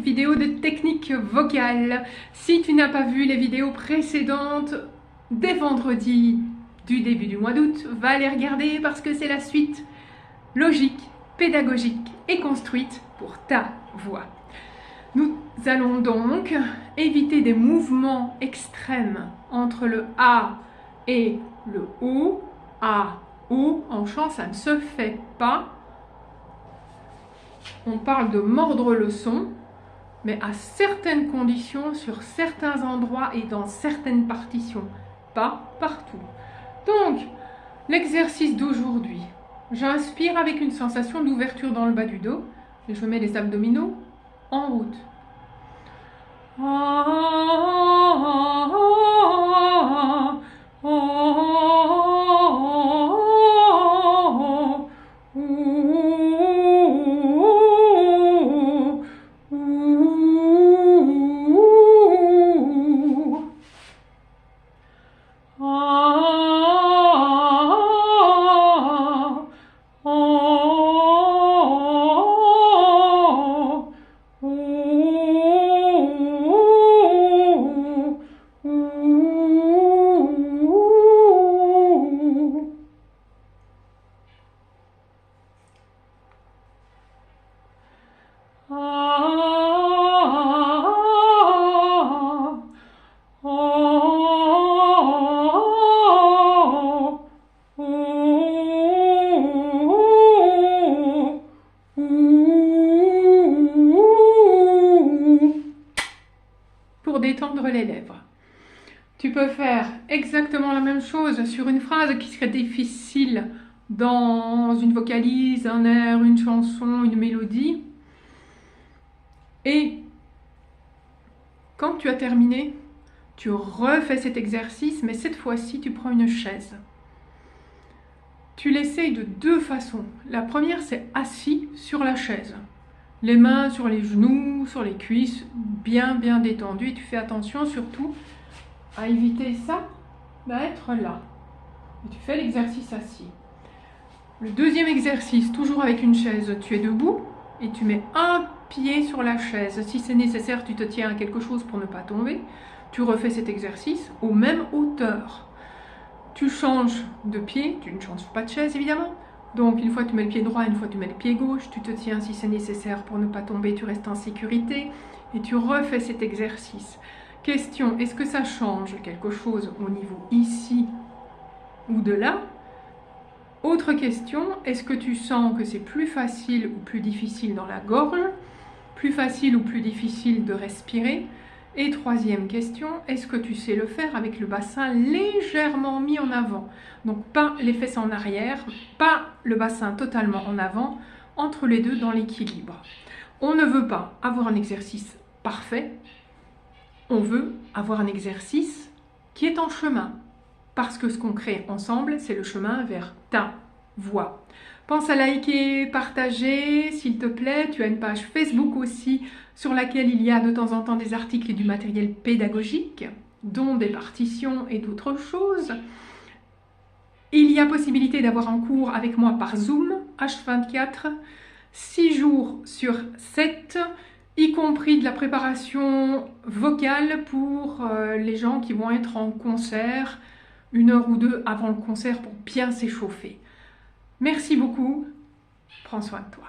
vidéo de technique vocale. Si tu n'as pas vu les vidéos précédentes, dès vendredi du début du mois d'août, va les regarder parce que c'est la suite logique, pédagogique et construite pour ta voix. Nous allons donc éviter des mouvements extrêmes entre le A et le O. A, O, en chant, ça ne se fait pas. On parle de mordre le son, mais à certaines conditions, sur certains endroits et dans certaines partitions, pas partout. Donc, l'exercice d'aujourd'hui, j'inspire avec une sensation d'ouverture dans le bas du dos et je mets les abdominaux en route. Pour détendre les lèvres. Tu peux faire exactement la même chose sur une phrase qui serait difficile dans une vocalise, un air, une chanson, une mélodie. Et quand tu as terminé, tu refais cet exercice, mais cette fois-ci, tu prends une chaise. Tu l'essayes de deux façons. La première, c'est assis sur la chaise. Les mains sur les genoux, sur les cuisses, bien détendues. Et tu fais attention surtout à éviter ça, d'être là. Et tu fais l'exercice assis. Le deuxième exercice, toujours avec une chaise, tu es debout et tu mets un pied sur la chaise. Si c'est nécessaire, tu te tiens à quelque chose pour ne pas tomber. Tu refais cet exercice aux mêmes hauteurs. Tu changes de pied, tu ne changes pas de chaise évidemment. Donc une fois tu mets le pied droit, une fois tu mets le pied gauche, tu te tiens si c'est nécessaire pour ne pas tomber, tu restes en sécurité et tu refais cet exercice. Question, est-ce que ça change quelque chose au niveau ici ou de là? Autre question, est-ce que tu sens que c'est plus facile ou plus difficile dans la gorge? Plus facile ou plus difficile de respirer? Et troisième question, est-ce que tu sais le faire avec le bassin légèrement mis en avant? Donc pas les fesses en arrière, pas le bassin totalement en avant, entre les deux dans l'équilibre. On ne veut pas avoir un exercice parfait, on veut avoir un exercice qui est en chemin. Parce que ce qu'on crée ensemble, c'est le chemin vers ta voix. Pense à liker, partager, s'il te plaît. Tu as une page Facebook aussi sur laquelle il y a de temps en temps des articles et du matériel pédagogique, dont des partitions et d'autres choses. Il y a possibilité d'avoir un cours avec moi par Zoom, H24, 6 jours sur 7, y compris de la préparation vocale pour les gens qui vont être en concert, 1 heure ou 2 avant le concert pour bien s'échauffer. Merci beaucoup, prends soin de toi.